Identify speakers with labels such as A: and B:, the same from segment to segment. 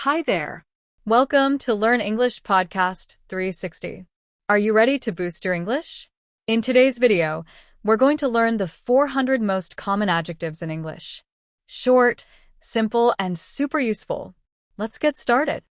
A: Hi there.
B: Welcome to Learn English Podcast 360. Are you ready to boost your English? In today's video, we're going to learn the 400 most common adjectives in English. Short, simple, and super useful. Let's get started.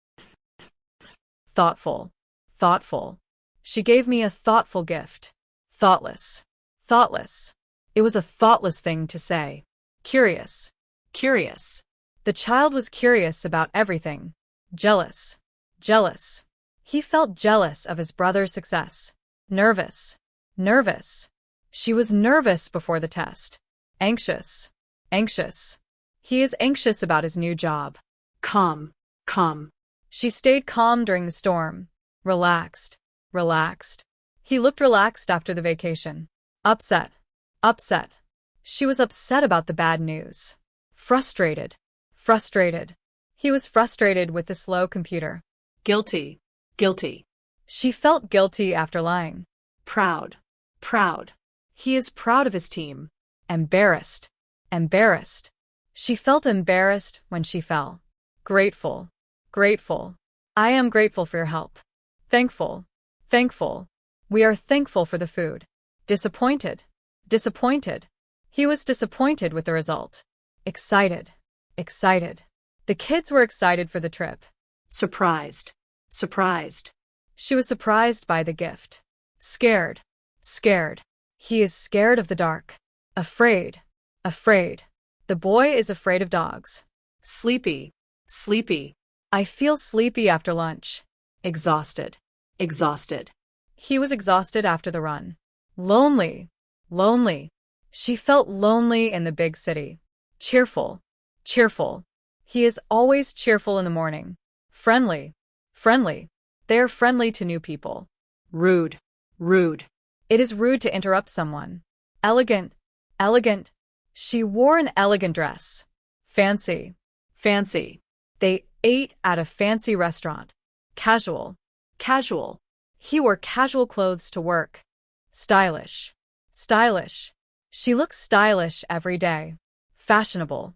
B: Thoughtful. Thoughtful. She gave me a thoughtful gift. Thoughtless. Thoughtless. It was a thoughtless thing to say. Curious. Curious. The child was curious about everything. Jealous. Jealous. He felt jealous of his brother's success. Nervous. Nervous. She was nervous before the test. Anxious. Anxious. He is anxious about his new job.
A: Calm. Calm.
B: She stayed calm during the storm. Relaxed. Relaxed. He looked relaxed after the vacation. Upset. Upset. She was upset about the bad news. Frustrated. Frustrated. He was frustrated with the slow computer.
A: Guilty. Guilty.
B: She felt guilty after lying.
A: Proud. Proud. He is proud of his team.
B: Embarrassed. Embarrassed. She felt embarrassed when she fell. Grateful. Grateful. I am grateful for your help. Thankful. Thankful. We are thankful for the food. Disappointed. Disappointed. He was disappointed with the result. Excited. Excited. The kids were excited for the trip.
A: Surprised. Surprised.
B: She was surprised by the gift. Scared. Scared. He is scared of the dark. Afraid. Afraid. The boy is afraid of dogs.
A: Sleepy. Sleepy.
B: I feel sleepy after lunch.
A: Exhausted. Exhausted.
B: He was exhausted after the run. Lonely. Lonely. She felt lonely in the big city. Cheerful. Cheerful. He is always cheerful in the morning. Friendly. Friendly. They are friendly to new people.
A: Rude. Rude.
B: It is rude to interrupt someone. Elegant. Elegant. She wore an elegant dress. Fancy.
A: Fancy.
B: They ate at a fancy restaurant. Casual.
A: Casual.
B: He wore casual clothes to work. Stylish. Stylish. She looks stylish every day. Fashionable.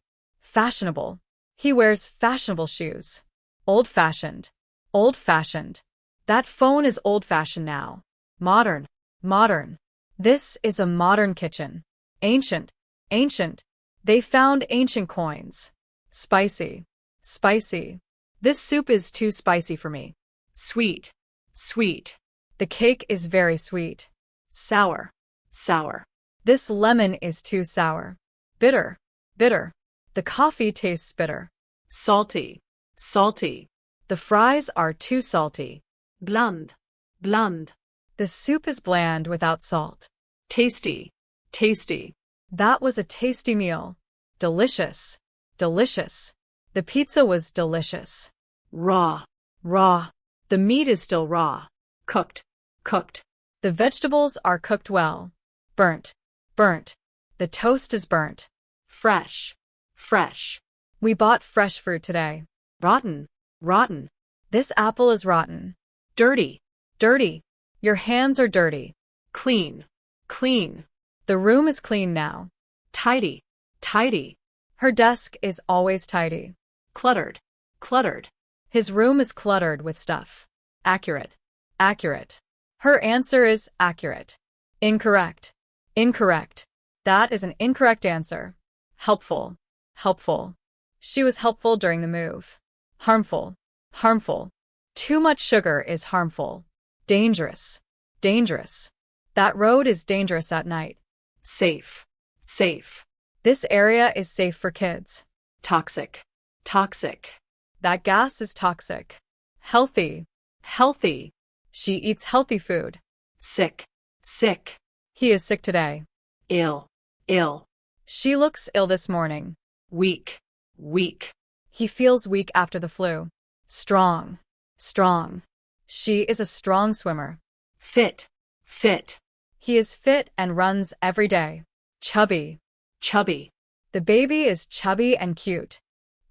B: Fashionable. He wears fashionable shoes. Old-fashioned. Old-fashioned. That phone is old-fashioned now. Modern. Modern. This is a modern kitchen. Ancient. Ancient. They found ancient coins. Spicy. Spicy. This soup is too spicy for me.
A: Sweet. Sweet.
B: The cake is very sweet.
A: Sour. Sour.
B: This lemon is too sour. Bitter. Bitter. The coffee tastes bitter.
A: Salty. Salty.
B: The fries are too salty.
A: Bland. Bland.
B: The soup is bland without salt.
A: Tasty. Tasty.
B: That was a tasty meal. Delicious. Delicious. The pizza was delicious.
A: Raw.
B: Raw.
A: The meat is still raw. Cooked. Cooked.
B: The vegetables are cooked well. Burnt. Burnt. The toast is burnt.
A: Fresh. Fresh.
B: We bought fresh fruit today.
A: Rotten. Rotten.
B: This apple is rotten.
A: Dirty.
B: Dirty. Your hands are dirty.
A: Clean. Clean.
B: The room is clean now.
A: Tidy. Tidy.
B: Her desk is always tidy.
A: Cluttered. Cluttered.
B: His room is cluttered with stuff. Accurate. Accurate. Her answer is accurate. Incorrect. Incorrect. That is an incorrect answer. Helpful. Helpful. She was helpful during the move. Harmful. Harmful. Too much sugar is harmful. Dangerous. Dangerous. That road is dangerous at night.
A: Safe. Safe.
B: This area is safe for kids.
A: Toxic. Toxic.
B: That gas is toxic. Healthy. Healthy. She eats healthy food.
A: Sick. Sick.
B: He is sick today.
A: Ill. Ill.
B: She looks ill this morning.
A: Weak. Weak.
B: He feels weak after the flu. Strong. Strong. She is a strong swimmer.
A: Fit. Fit.
B: He is fit and runs every day. Chubby.
A: Chubby.
B: The baby is chubby and cute.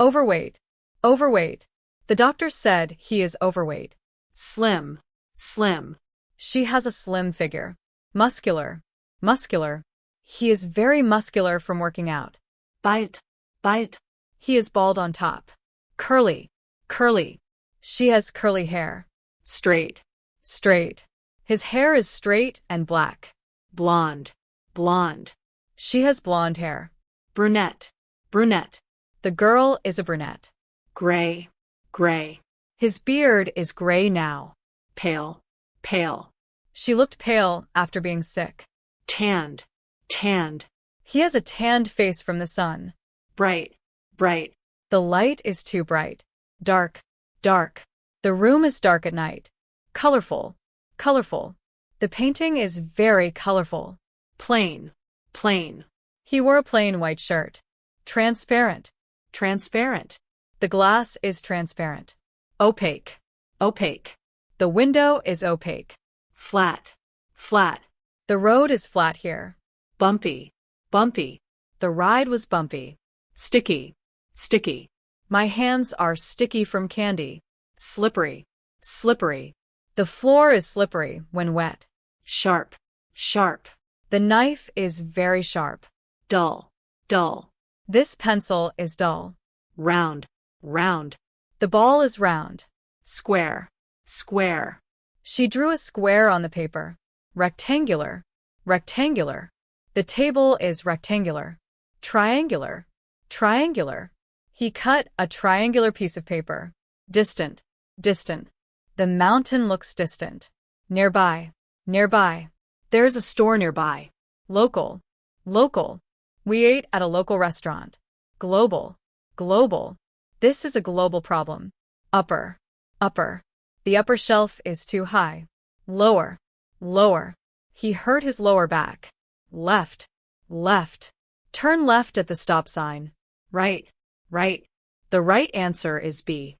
B: Overweight. Overweight. The doctor said he is overweight.
A: Slim. Slim.
B: She has a slim figure. Muscular. Muscular. He is very muscular from working out.
A: Bite. Bite.
B: He is bald on top. Curly.
A: curly,
B: She has curly hair.
A: straight,
B: Straight. His hair is straight and black.
A: blonde, blonde,
B: She has blonde hair.
A: brunette, brunette,
B: The girl is a brunette.
A: gray, gray,
B: His beard is gray now.
A: pale, pale,
B: She looked pale after being sick.
A: tanned, tanned,
B: He has a tanned face from the sun.
A: bright, bright,
B: The light is too bright. Dark, dark. The room is dark at night. Colorful, colorful. The painting is very colorful.
A: plain, plain,
B: He wore a plain white shirt. Transparent.
A: transparent,
B: The glass is transparent. Opaque.
A: opaque,
B: The window is opaque.
A: flat, flat,
B: The road is flat here.
A: bumpy, bumpy,
B: The ride was bumpy.
A: sticky, sticky,
B: My hands are sticky from candy.
A: slippery, slippery,
B: The floor is slippery when wet.
A: sharp, sharp,
B: The knife is very sharp.
A: dull, dull,
B: This pencil is dull.
A: round, round,
B: The ball is round.
A: square, square,
B: She drew a square on the paper. Rectangular, rectangular. The table is rectangular. Triangular, triangular. He cut a triangular piece of paper. Distant, distant. The mountain looks distant. Nearby, nearby.
A: there's a store nearby,
B: Local, local. We ate at a local restaurant. Global, global. This is a global problem. Upper, upper. The upper shelf is too high. Lower, lower. He hurt his lower back. Left, left. Turn left at the stop sign.
A: right, right,
B: The right answer is B.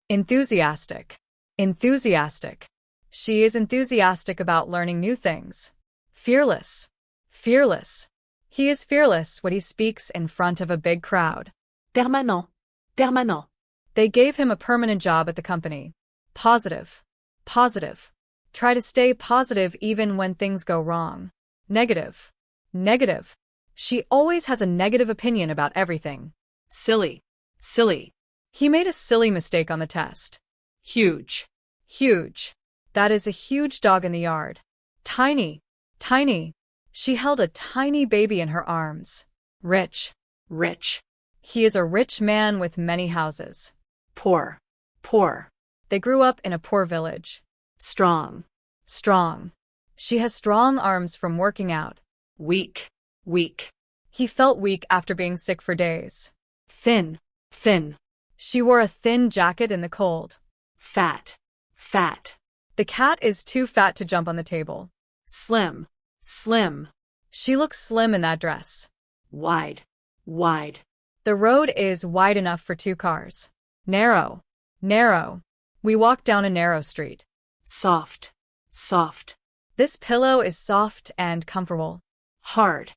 B: Enthusiastic, enthusiastic. She is enthusiastic about learning new things. Fearless, fearless. He is fearless when he speaks in front of a big crowd.
A: permanent, permanent,
B: They gave him a permanent job at the company. Positive, positive. Try to stay positive even when things go wrong. Negative, negative. She always has a negative opinion about everything.
A: silly, silly,
B: He made a silly mistake on the test.
A: huge,
B: Huge. That is a huge dog in the yard. Tiny, tiny. She held a tiny baby in her arms. Rich.
A: rich,
B: He is a rich man with many houses.
A: poor, poor,
B: They grew up in a poor village.
A: strong,
B: Strong. She has strong arms from working out.
A: weak, weak,
B: He felt weak after being sick for days.
A: thin, thin,
B: She wore a thin jacket in the cold.
A: fat, fat,
B: The cat is too fat to jump on the table.
A: slim, slim,
B: She looks slim in that dress.
A: wide, wide,
B: The road is wide enough for 2 cars. Narrow, narrow. We walk down a narrow street.
A: soft, soft,
B: This pillow is soft and comfortable.
A: hard,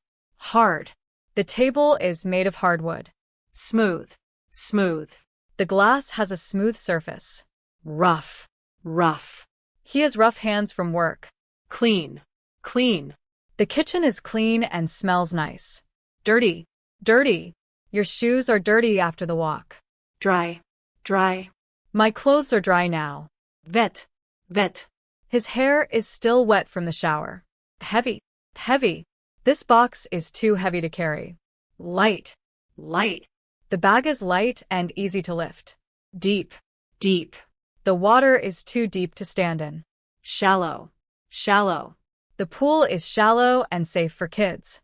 A: hard,
B: The table is made of hardwood.
A: smooth, smooth,
B: The glass has a smooth surface. Rough.
A: rough,
B: He has rough hands from work.
A: clean, clean,
B: The kitchen is clean and smells nice.
A: dirty,
B: Dirty. Your shoes are dirty after the walk.
A: dry, dry,
B: My clothes are dry now.
A: wet, wet,
B: His hair is still wet from the shower. Heavy. Heavy. This box is too heavy to carry. Light.
A: light,
B: The bag is light and easy to lift. Deep.
A: deep,
B: The water is too deep to stand in.
A: shallow, shallow,
B: The pool is shallow and safe for kids.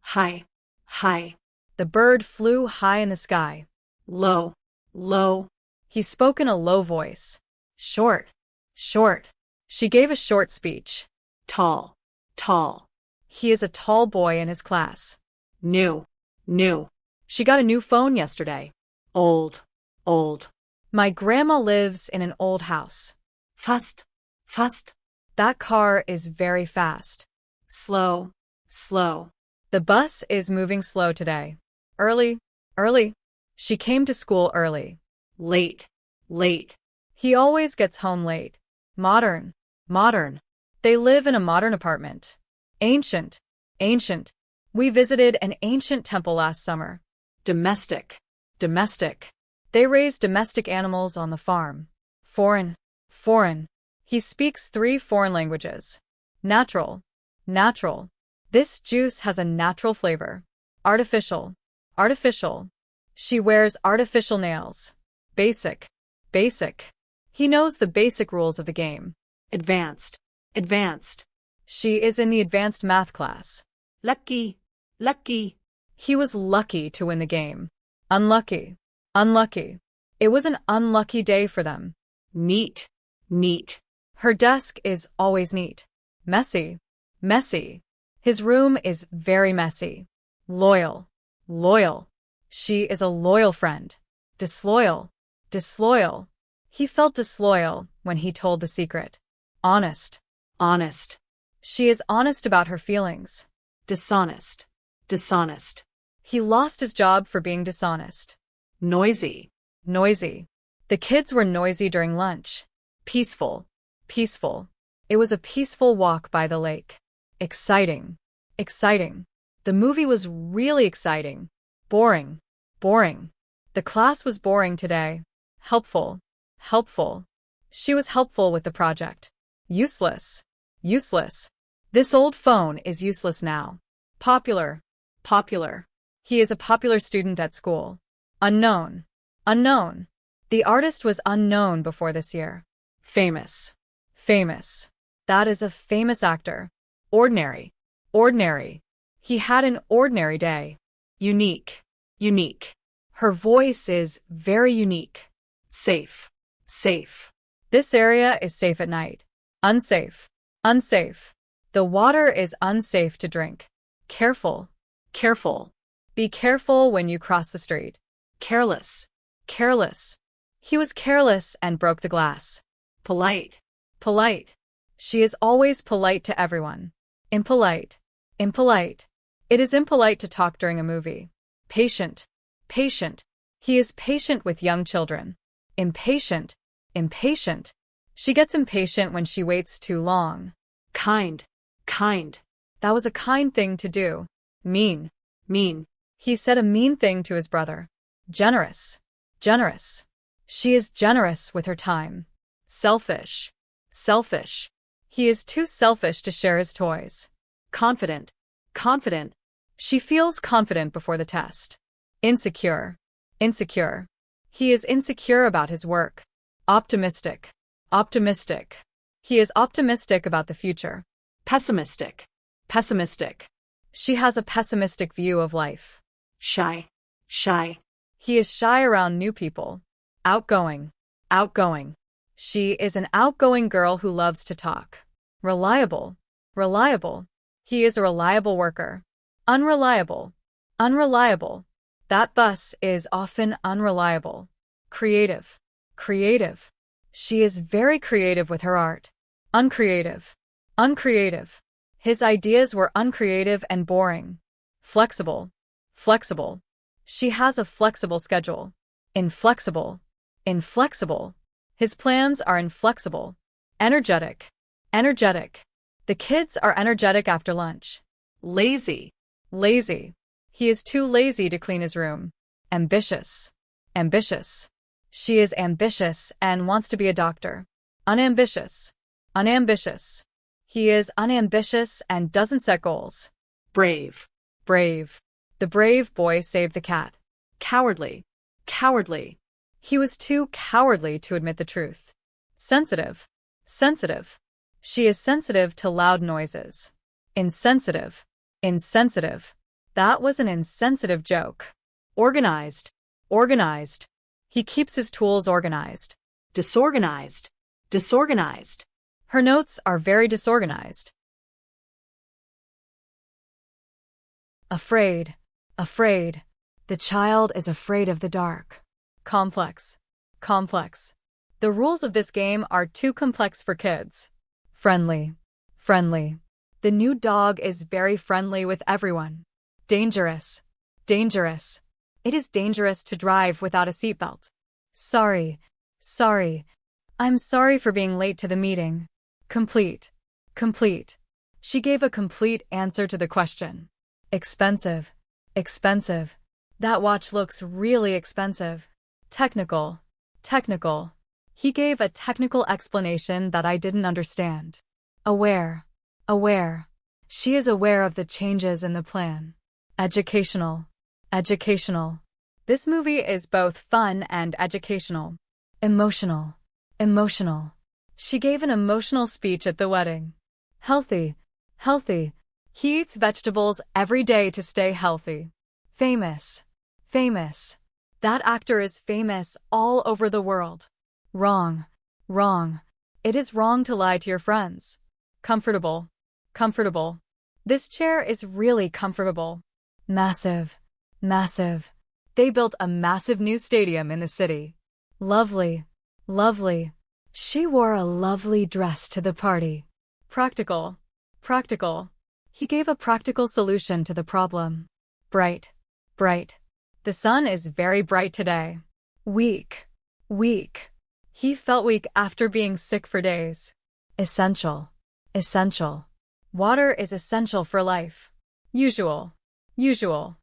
A: high, high,
B: The bird flew high in the sky.
A: low, low,
B: He spoke in a low voice. Short. Short. She gave a short speech.
A: tall, tall,
B: He is a tall boy in his class.
A: new, new,
B: She got a new phone yesterday.
A: old, old,
B: My grandma lives in an old house.
A: fast, fast,
B: That car is very fast.
A: slow, slow,
B: The bus is moving slow today. Early. Early. She came to school early.
A: late, late,
B: He always gets home late. Modern. Modern. They live in a modern apartment. Ancient. Ancient. We visited an ancient temple last summer.
A: Domestic.
B: Domestic. They raise domestic animals on the farm. Foreign. Foreign. He speaks 3 foreign languages. Natural. Natural. This juice has a natural flavor. Artificial. Artificial. She wears artificial nails. Basic. Basic. He knows the basic rules of the game.
A: Advanced. Advanced.
B: She is in the advanced math class.
A: Lucky. Lucky.
B: He was lucky to win the game. Unlucky. Unlucky. It was an unlucky day for them.
A: Neat. Neat.
B: Her desk is always neat. Messy. Messy. His room is very messy. Loyal. Loyal. She is a loyal friend. Disloyal. Disloyal. He felt disloyal when he told the secret. Honest.
A: Honest.
B: She is honest about her feelings.
A: Dishonest. Dishonest.
B: He lost his job for being dishonest.
A: Noisy.
B: Noisy. The kids were noisy during lunch. Peaceful. Peaceful. It was a peaceful walk by the lake. Exciting. Exciting. The movie was really exciting. Boring. Boring. The class was boring today. Helpful. Helpful. She was helpful with the project. Useless. Useless. This old phone is useless now. Popular. Popular. He is a popular student at school. Unknown. Unknown. The artist was unknown before this year. Famous. Famous. That is a famous actor. Ordinary. Ordinary. He had an ordinary day. Unique. Unique. Her voice is very unique. Safe. Safe. This area is safe at night. Unsafe. Unsafe. The water is unsafe to drink. Careful. Careful. Be careful when you cross the street. Careless. Careless. He was careless and broke the glass. Polite. Polite. She is always polite to everyone. Impolite. Impolite. It is impolite to talk during a movie. Patient. Patient. He is patient with young children. Impatient. Impatient. She gets impatient when she waits too long. Kind. Kind. That was a kind thing to do. Mean. Mean. He said a mean thing to his brother. Generous. Generous. She is generous with her time. Selfish. Selfish. He is too selfish to share his toys. Confident. Confident. She feels confident before the test. Insecure. Insecure. He is insecure about his work. Optimistic. Optimistic. He is optimistic about the future. Pessimistic. Pessimistic. She has a pessimistic view of life. Shy. Shy. He is shy around new people. Outgoing. Outgoing. She is an outgoing girl who loves to talk. Reliable. Reliable. He is a reliable worker. Unreliable. Unreliable. That bus is often unreliable. Creative. Creative. She is very creative with her art. Uncreative. Uncreative. His ideas were uncreative and boring. Flexible. Flexible. She has a flexible schedule. Inflexible. Inflexible. His plans are inflexible. Energetic. Energetic. The kids are energetic after lunch. Lazy. Lazy. He is too lazy to clean his room. Ambitious. Ambitious. She is ambitious and wants to be a doctor. Unambitious. Unambitious. He is unambitious and doesn't set goals. Brave. Brave. The brave boy saved the cat. Cowardly. Cowardly. He was too cowardly to admit the truth. Sensitive. Sensitive. She is sensitive to loud noises. Insensitive. Insensitive. That was an insensitive joke. Organized. Organized. He keeps his tools organized. Disorganized. Disorganized. Her notes are very disorganized. Afraid. Afraid. The child is afraid of the dark. Complex. Complex. The rules of this game are too complex for kids. Friendly. Friendly. The new dog is very friendly with everyone. Dangerous. Dangerous. It is dangerous to drive without a seatbelt. Sorry. Sorry. I'm sorry for being late to the meeting. Complete. Complete. She gave a complete answer to the question. Expensive. Expensive. That watch looks really expensive. Technical. Technical. He gave a technical explanation that I didn't understand. Aware. Aware. She is aware of the changes in the plan. Educational. Educational. This movie is both fun and educational. Emotional. Emotional. She gave an emotional speech at the wedding. Healthy. Healthy. He eats vegetables every day to stay healthy. Famous. Famous. That actor is famous all over the world. Wrong. Wrong. It is wrong to lie to your friends. Comfortable. Comfortable. This chair is really comfortable. Massive. Massive. They built a massive new stadium in the city. Lovely. Lovely. She wore a lovely dress to the party. Practical. Practical. He gave a practical solution to the problem. Bright. Bright. The sun is very bright today. Weak. Weak. He felt weak after being sick for days. Essential. Essential. Water is essential for life. Usual. Usual.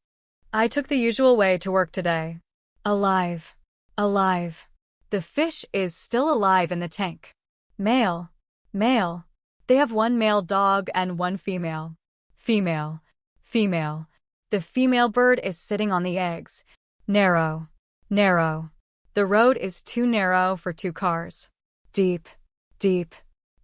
B: I took the usual way to work today. Alive. Alive. The fish is still alive in the tank. Male. Male. They have one male dog and one female. Female. Female. The female bird is sitting on the eggs. Narrow. Narrow. The road is too narrow for 2 cars. Deep. Deep.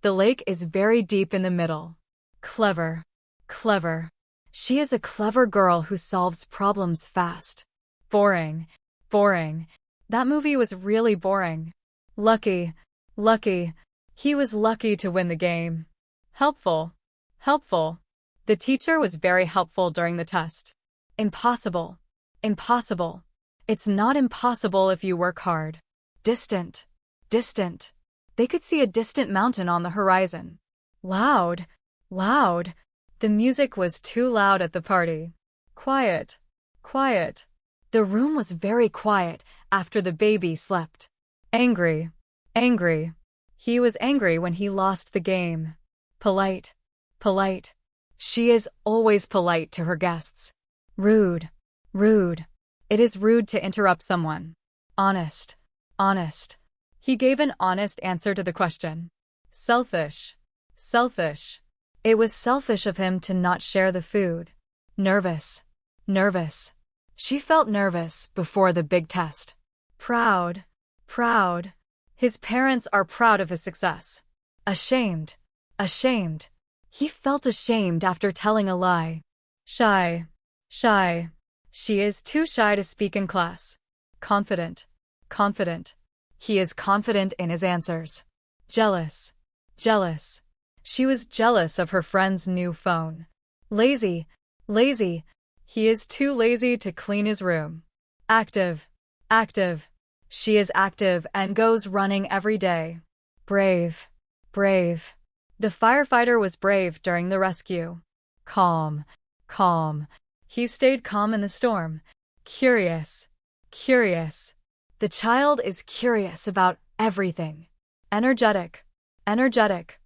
B: The lake is very deep in the middle. Clever. Clever. She is a clever girl who solves problems fast. Boring. Boring. That movie was really boring. Lucky. Lucky. He was lucky to win the game. Helpful. Helpful. The teacher was very helpful during the test. Impossible. Impossible. It's not impossible if you work hard. Distant. Distant. They could see a distant mountain on the horizon. Loud. Loud. The music was too loud at the party. Quiet. Quiet. The room was very quiet after the baby slept. Angry. Angry. He was angry when he lost the game. Polite. Polite. She is always polite to her guests. Rude. Rude. It is rude to interrupt someone. Honest. Honest. He gave an honest answer to the question. Selfish. Selfish. It was selfish of him to not share the food. Nervous. Nervous. She felt nervous before the big test. Proud. Proud. His parents are proud of his success. Ashamed. Ashamed. He felt ashamed after telling a lie. Shy. Shy. She is too shy to speak in class. Confident. Confident. He is confident in his answers. Jealous. Jealous. She was jealous of her friend's new phone. Lazy. Lazy. He is too lazy to clean his room. Active. Active. She is active and goes running every day. Brave. Brave. The firefighter was brave during the rescue. Calm. Calm. He stayed calm in the storm. Curious. Curious. The child is curious about everything. Energetic. Energetic.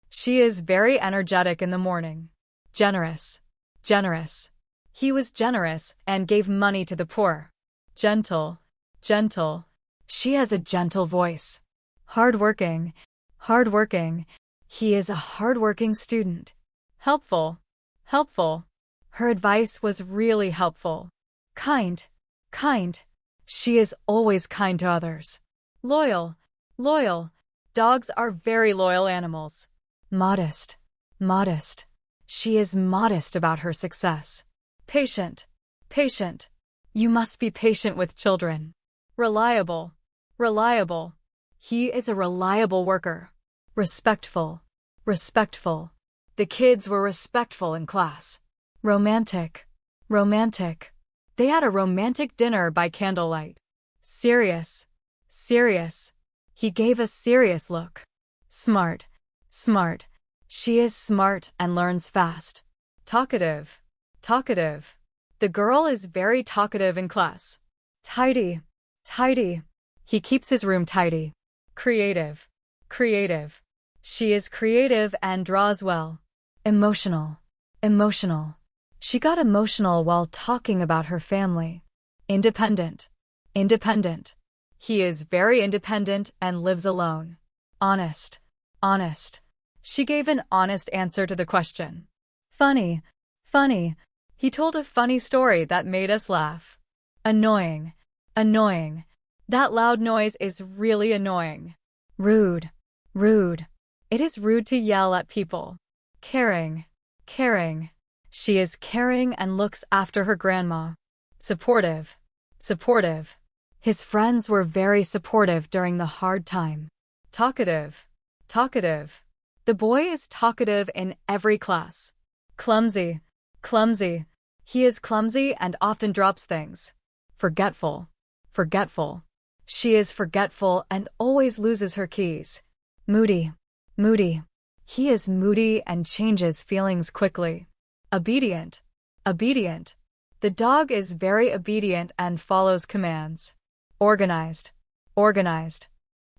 B: She is very energetic in the morning. Generous. Generous. He was generous and gave money to the poor. Gentle. Gentle. She has a gentle voice. Hardworking. Hardworking. He is a hardworking student. Helpful. Helpful. Her advice was really helpful. Kind. Kind. She is always kind to others. Loyal. Loyal. Dogs are very loyal animals. Modest. Modest. She is modest about her success. Patient. Patient. You must be patient with children. Reliable. Reliable. He is a reliable worker. Respectful. Respectful. The kids were respectful in class. Romantic. Romantic. They had a romantic dinner by candlelight. Serious. Serious. He gave a serious look. Smart. Smart. She is smart and learns fast. Talkative. Talkative. The girl is very talkative in class. Tidy. Tidy. He keeps his room tidy. Creative. Creative. She is creative and draws well. Emotional. Emotional. She got emotional while talking about her family. Independent. Independent. He is very independent and lives alone. Honest. Honest. She gave an honest answer to the question. Funny. Funny. He told a funny story that made us laugh. Annoying. Annoying. That loud noise is really annoying. Rude. Rude. It is rude to yell at people. Caring. Caring. She is caring and looks after her grandma. Supportive. Supportive. His friends were very supportive during the hard time. Talkative. Talkative. The boy is talkative in every class. Clumsy. Clumsy. He is clumsy and often drops things. Forgetful. Forgetful. She is forgetful and always loses her keys. Moody. Moody. He is moody and changes feelings quickly. Obedient. Obedient. The dog is very obedient and follows commands. Organized. Organized.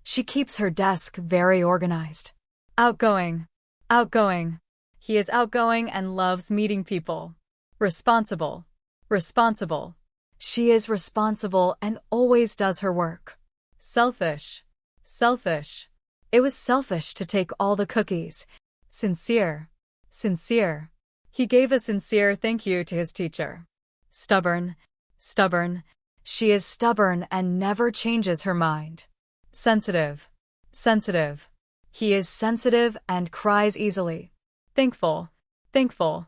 B: She keeps her desk very organized. Outgoing. Outgoing. He is outgoing and loves meeting people. Responsible. Responsible. She is responsible and always does her work. Selfish. Selfish. It was selfish to take all the cookies. Sincere. Sincere. He gave a sincere thank you to his teacher. Stubborn. Stubborn. She is stubborn and never changes her mind. Sensitive. Sensitive. He is sensitive and cries easily. Thankful. Thankful.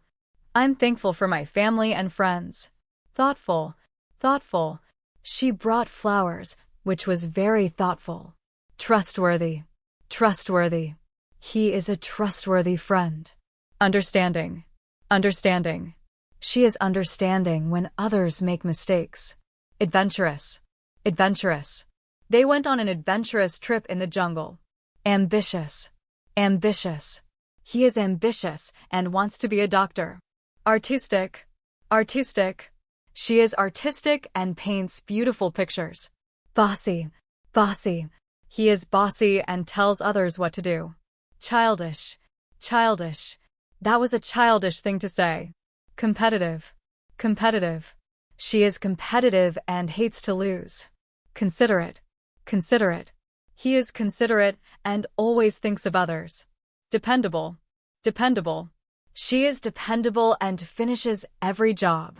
B: I'm thankful for my family and friends. Thoughtful. Thoughtful. She brought flowers, which was very thoughtful. Trustworthy. Trustworthy. He is a trustworthy friend. Understanding. Understanding. She is understanding when others make mistakes. Adventurous. Adventurous. They went on an adventurous trip in the jungle. Ambitious. Ambitious. He is ambitious and wants to be a doctor. Artistic. Artistic. She is artistic and paints beautiful pictures. Bossy. Bossy. He is bossy and tells others what to do. Childish. Childish. That was a childish thing to say. Competitive. Competitive. She is competitive and hates to lose. Considerate. Considerate. He is considerate and always thinks of others. Dependable. Dependable. She is dependable and finishes every job.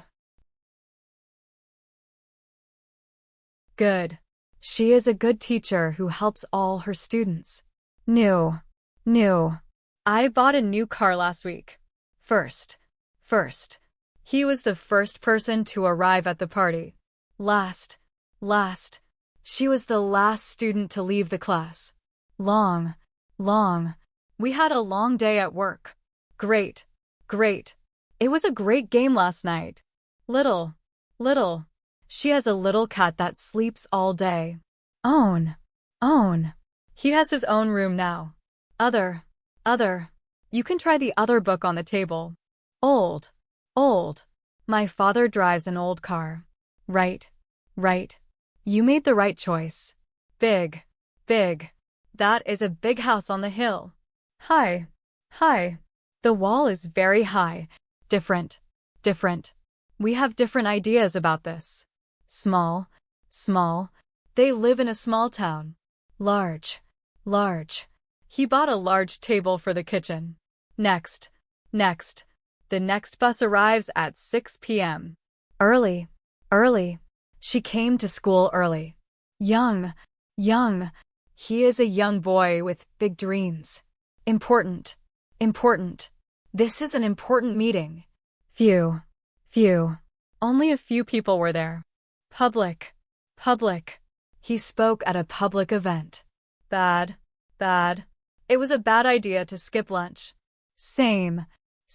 B: Good. She is a good teacher who helps all her students. New. New. I bought a new car last week. First. First. He was the first person to arrive at the party. Last. Last. She was the last student to leave the class. Long. Long. We had a long day at work. Great. Great. It was a great game last night. Little. Little. She has a little cat that sleeps all day. Own. Own. He has his own room now. Other. Other. You can try the other book on the table. Old. Old. My father drives an old car. Right. Right. You made the right choice. Big. Big. That is a big house on the hill. High. High. The wall is very high. Different. Different. We have different ideas about this. Small. Small. They live in a small town. Large. Large. He bought a large table for the kitchen. Next. Next. The next bus arrives at 6 p.m. Early. Early. She came to school early. Young. Young. He is a young boy with big dreams. Important. Important. This is an important meeting. Few. Few. Only a few people were there. Public. Public. He spoke at a public event. Bad. Bad. It was a bad idea to skip lunch. Same.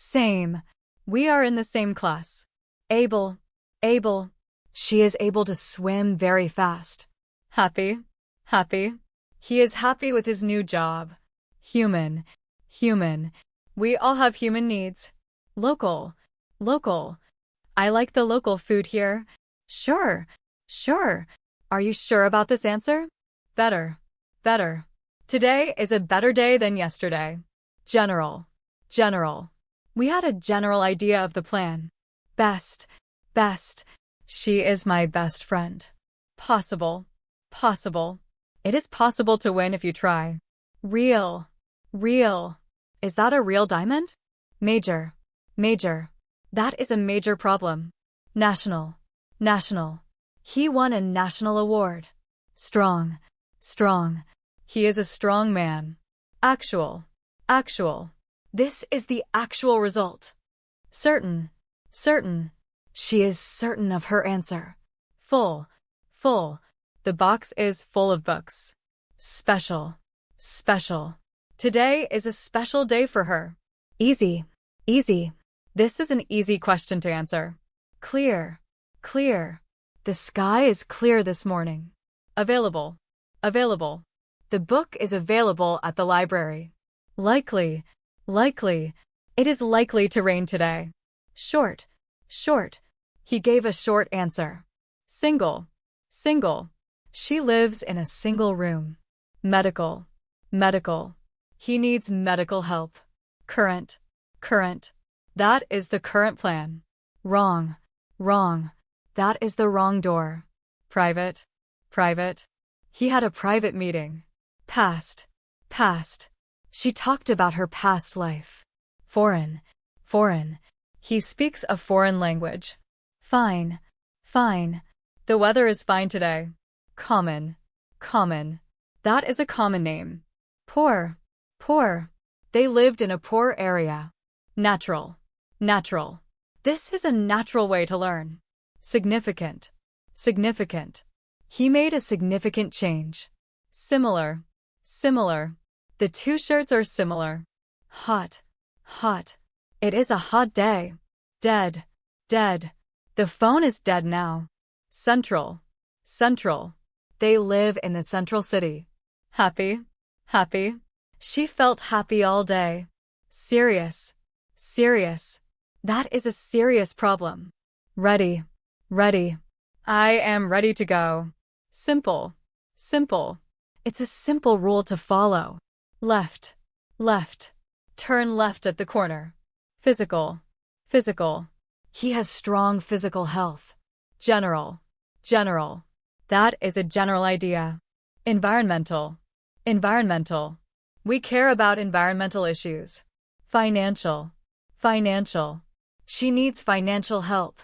B: Same. We are in the same class. Able. Able. She is able to swim very fast. Happy. Happy. He is happy with his new job. Human. Human. We all have human needs. Local. Local. I like the local food here. Sure. Sure. Are you sure about this answer? Better. Better. Today is a better day than yesterday. General. General. We had a general idea of the plan. Best. Best. She is my best friend. Possible. Possible. It is possible to win if you try. Real. Real. Is that a real diamond? Major. Major. That is a major problem. National. National. He won a national award. Strong. Strong. He is a strong man. Actual. Actual. This is the actual result. Certain. Certain. She is certain of her answer. Full. Full. The box is full of books. Special. Special. Today is a special day for her. Easy. Easy. This is an easy question to answer. Clear. Clear. The sky is clear this morning. Available. Available. The book is available at the library. Likely. Likely. It is likely to rain today. Short. Short. He gave a short answer. Single. Single. She lives in a single room. Medical. Medical. He needs medical help. Current. Current. That is the current plan. Wrong. Wrong. That is the wrong door. Private. Private. He had a private meeting. Past. Past. She talked about her past life. Foreign. Foreign. He speaks a foreign language. Fine. Fine. The weather is fine today. Common. Common. That is a common name. Poor. Poor. They lived in a poor area. Natural. Natural. This is a natural way to learn. Significant. Significant. He made a significant change. Similar. Similar. The two shirts are similar. Hot. Hot. It is a hot day. Dead. Dead. The phone is dead now. Central. Central. They live in the central city. Happy. Happy. She felt happy all day. Serious. Serious. That is a serious problem. Ready. Ready. I am ready to go. Simple. Simple. It's a simple rule to follow. Left. Left. Turn left at the corner. Physical. Physical. He has strong physical health. General. General. That is a general idea. Environmental. Environmental. We care about environmental issues. Financial. Financial. She needs financial help.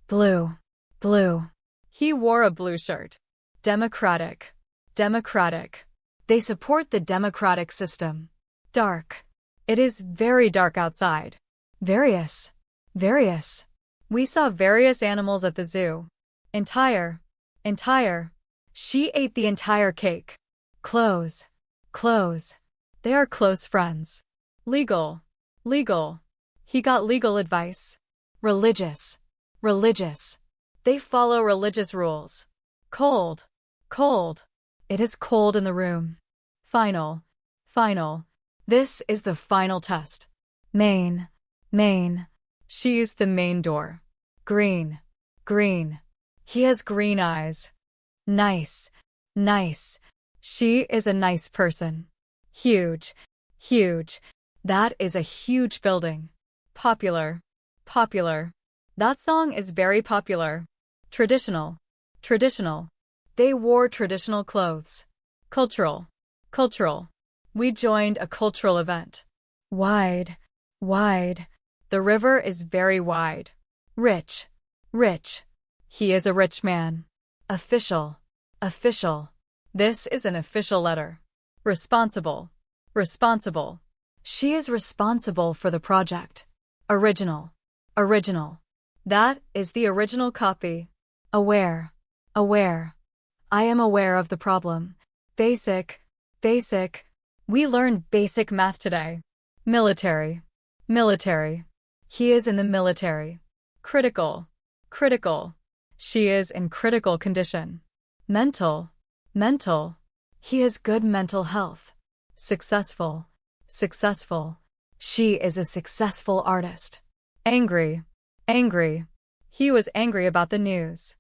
B: Blue. Blue. He wore a blue shirt. Democratic. Democratic. They support the democratic system. Dark. It is very dark outside. Various. Various. We saw various animals at the zoo. Entire. Entire. She ate the entire cake. Close. Close. They are close friends. Legal. Legal. He got legal advice. Religious. Religious. They follow religious rules. Cold. Cold. It is cold in the room. Final. Final. This is the final test. Main. Main. She used the main door. Green. Green. He has green eyes. Nice. Nice. She is a nice person. Huge. Huge. That is a huge building. Popular. Popular. That song is very popular. Traditional. Traditional. They wore traditional clothes. Cultural. Cultural. We joined a cultural event. Wide. Wide. The river is very wide. Rich. Rich. He is a rich man. Official. Official. This is an official letter. Responsible. Responsible. She is responsible for the project. Original. Original. That is the original copy. Aware. Aware. I am aware of the problem. Basic. Basic. We learned basic math today. Military. Military. He is in the military. Critical. Critical. She is in critical condition. Mental. Mental. He has good mental health. Successful. Successful. She is a successful artist. Angry. Angry. He was angry about the news.